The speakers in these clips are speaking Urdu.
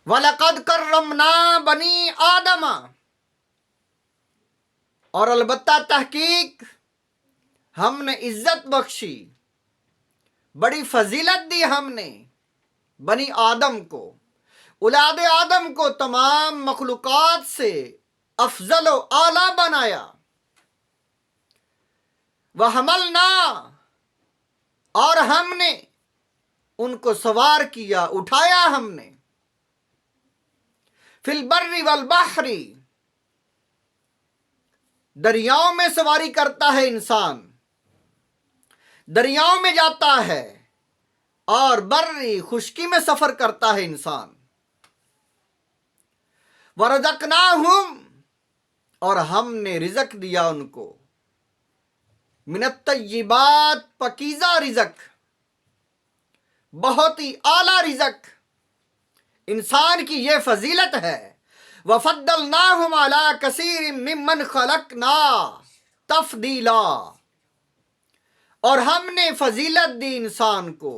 وَلَقَدْ كَرَّمْنَا بَنِي آدَمَ، اور البتہ تحقیق ہم نے عزت بخشی، بڑی فضیلت دی ہم نے بنی آدم کو، اولاد آدم کو تمام مخلوقات سے افضل و اعلیٰ بنایا۔ وَحَمَلْنَا، اور ہم نے ان کو سوار کیا، اٹھایا ہم نے، فی البر والبحر، دریاؤں میں سواری کرتا ہے انسان، دریاؤں میں جاتا ہے، اور بری خشکی میں سفر کرتا ہے انسان۔ وَرَزَقْنَاهُمْ، اور ہم نے رزق دیا ان کو، من الطیبات، پکیزہ رزق، بہت ہی اعلیٰ رزق۔ انسان کی یہ فضیلت ہے۔ وَفَضَّلْنَاهُمْ عَلَىٰ كَثِيرٍ مِّمَّنْ خَلَقْنَا تَفْضِيلًا، اور ہم نے فضیلت دی انسان کو،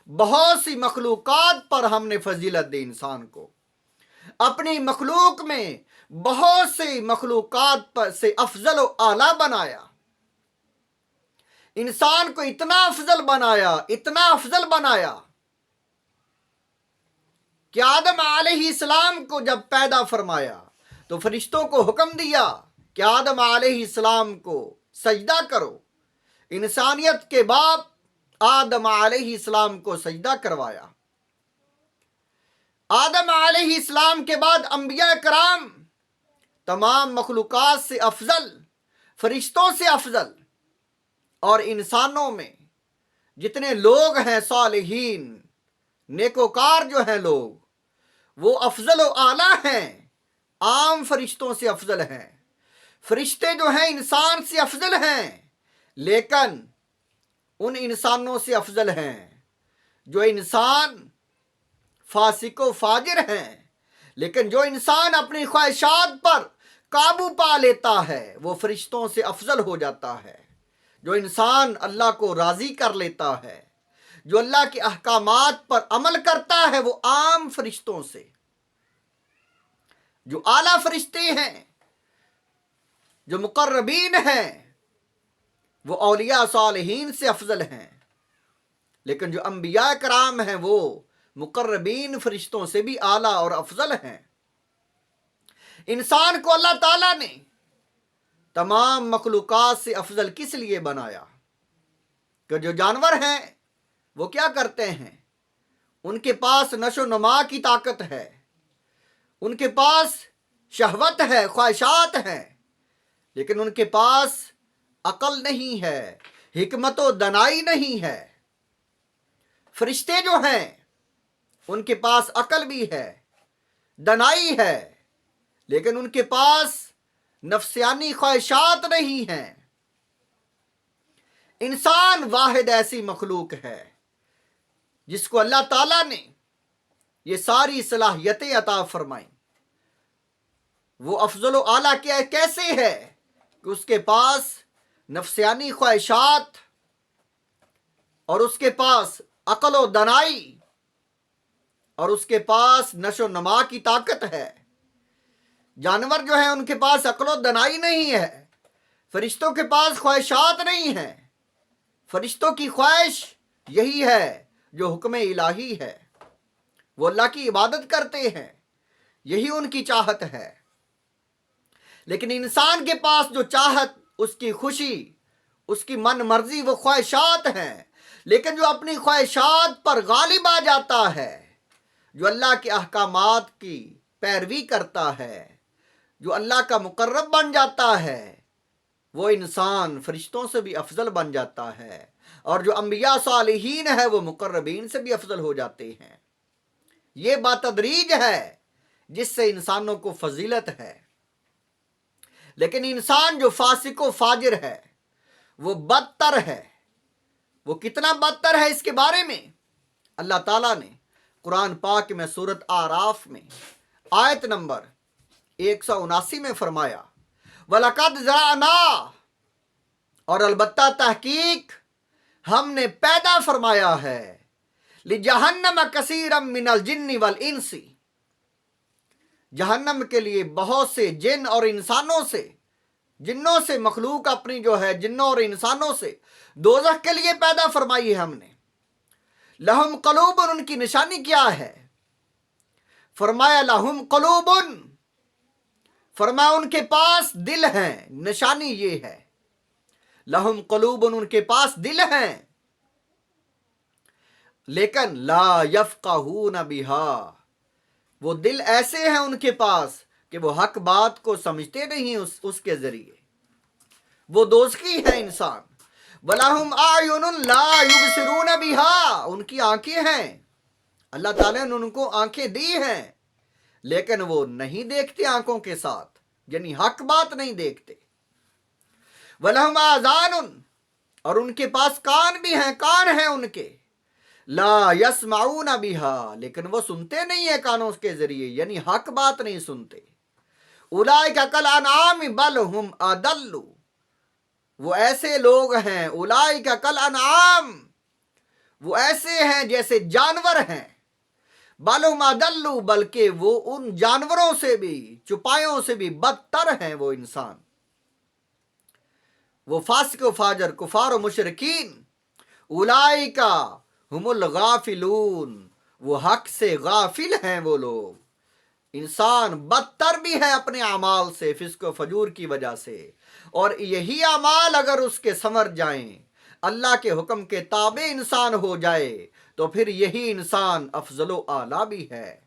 بہت سی مخلوقات پر ہم نے فضیلت دی انسان کو، اپنی مخلوق میں بہت سی مخلوقات پر سے افضل و اعلیٰ بنایا۔ انسان کو اتنا افضل بنایا، اتنا افضل بنایا کہ آدم علیہ السلام کو جب پیدا فرمایا تو فرشتوں کو حکم دیا کہ آدم علیہ السلام کو سجدہ کرو۔ انسانیت کے باپ آدم علیہ السلام کو سجدہ کروایا۔ آدم علیہ السلام کے بعد انبیاء کرام تمام مخلوقات سے افضل، فرشتوں سے افضل، اور انسانوں میں جتنے لوگ ہیں صالحین نیکوکار جو ہیں لوگ، وہ افضل و اعلیٰ ہیں، عام فرشتوں سے افضل ہیں۔ فرشتے جو ہیں انسان سے افضل ہیں، لیکن ان انسانوں سے افضل ہیں جو انسان فاسق و فاجر ہیں، لیکن جو انسان اپنی خواہشات پر قابو پا لیتا ہے وہ فرشتوں سے افضل ہو جاتا ہے۔ جو انسان اللہ کو راضی کر لیتا ہے، جو اللہ کے احکامات پر عمل کرتا ہے، وہ عام فرشتوں سے، جو اعلیٰ فرشتے ہیں، جو مقربین ہیں، وہ اولیاء صالحین سے افضل ہیں، لیکن جو انبیاء کرام ہیں وہ مقربین فرشتوں سے بھی اعلیٰ اور افضل ہیں۔ انسان کو اللہ تعالیٰ نے تمام مخلوقات سے افضل کس لیے بنایا؟ کہ جو جانور ہیں وہ کیا کرتے ہیں؟ ان کے پاس نشو و نما کی طاقت ہے، ان کے پاس شہوت ہے، خواہشات ہیں، لیکن ان کے پاس عقل نہیں ہے، حکمت و دانائی نہیں ہے۔ فرشتے جو ہیں ان کے پاس عقل بھی ہے، دانائی ہے، لیکن ان کے پاس نفسیانی خواہشات نہیں ہیں۔ انسان واحد ایسی مخلوق ہے جس کو اللہ تعالیٰ نے یہ ساری صلاحیتیں عطا فرمائیں۔ وہ افضل و اعلیٰ کیسے ہے کہ اس کے پاس نفسیانی خواہشات اور اس کے پاس عقل و دانائی اور اس کے پاس نشو و نما کی طاقت ہے۔ جانور جو ہیں ان کے پاس عقل و دانائی نہیں ہے، فرشتوں کے پاس خواہشات نہیں ہیں۔ فرشتوں کی خواہش یہی ہے جو حکم الہی ہے، وہ اللہ کی عبادت کرتے ہیں، یہی ان کی چاہت ہے۔ لیکن انسان کے پاس جو چاہت، اس کی خوشی، اس کی من مرضی، وہ خواہشات ہیں، لیکن جو اپنی خواہشات پر غالب آ جاتا ہے، جو اللہ کے احکامات کی پیروی کرتا ہے، جو اللہ کا مقرب بن جاتا ہے، وہ انسان فرشتوں سے بھی افضل بن جاتا ہے، اور جو انبیاء صالحین ہیں وہ مقربین سے بھی افضل ہو جاتے ہیں۔ یہ باتدریج ہے جس سے انسانوں کو فضیلت ہے۔ لیکن انسان جو فاسق و فاجر ہے وہ بدتر ہے۔ وہ کتنا بدتر ہے اس کے بارے میں اللہ تعالیٰ نے قرآن پاک میں سورۃ اعراف میں آیت نمبر 179 میں فرمایا، وَلَقَدْ ذَرَأْنَا، اور البتہ تحقیق ہم نے پیدا فرمایا ہے، لِجَہَنَّمَ كَثِيرًا مِّنَ الْجِنِّ وَالْإِنسِ، جہنم کے لیے بہت سے جن اور انسانوں سے، جنوں سے مخلوق اپنی جو ہے جنوں اور انسانوں سے دوزخ کے لیے پیدا فرمائی ہے ہم نے۔ لہم قلوب، ان کی نشانی کیا ہے؟ فرمایا لہم قلوب، فرمایا ان کے پاس دل ہیں، نشانی یہ ہے لہم قلوب، ان کے پاس دل ہیں، لیکن لا یفقہون بہا، وہ دل ایسے ہیں ان کے پاس کہ وہ حق بات کو سمجھتے نہیں اس کے ذریعے، وہ دوزخی ہے انسان۔ وَلَهُمْ أَعْيُنٌ لَا يُبْصِرُونَ بِهَا، ان کی آنکھیں ہیں، اللہ تعالیٰ نے ان کو آنکھیں دی ہیں، لیکن وہ نہیں دیکھتے آنکھوں کے ساتھ، یعنی حق بات نہیں دیکھتے۔ وَلَهُمْ آذَانٌ، اور ان کے پاس کان بھی ہیں، کان ہیں ان کے، لا يسمعون بها، لیکن وہ سنتے نہیں ہیں کانوں کے ذریعے، یعنی حق بات نہیں سنتے۔ اولئک کالانعام بل ہم اضل، وہ ایسے لوگ ہیں، اولئک کالانعام، وہ ایسے ہیں جیسے جانور ہیں، بل ہم اضل، بلکہ وہ ان جانوروں سے بھی، چپایوں سے بھی بدتر ہیں وہ انسان۔ وہ فاسق و فاجر، کفار و مشرکین، اولئک ہم الغافلون، وہ حق سے غافل ہیں وہ لوگ۔ انسان بدتر بھی ہے اپنے اعمال سے، فسق و فجور کی وجہ سے، اور یہی اعمال اگر اس کے سنور جائیں، اللہ کے حکم کے تابع انسان ہو جائے، تو پھر یہی انسان افضل و اعلیٰ بھی ہے۔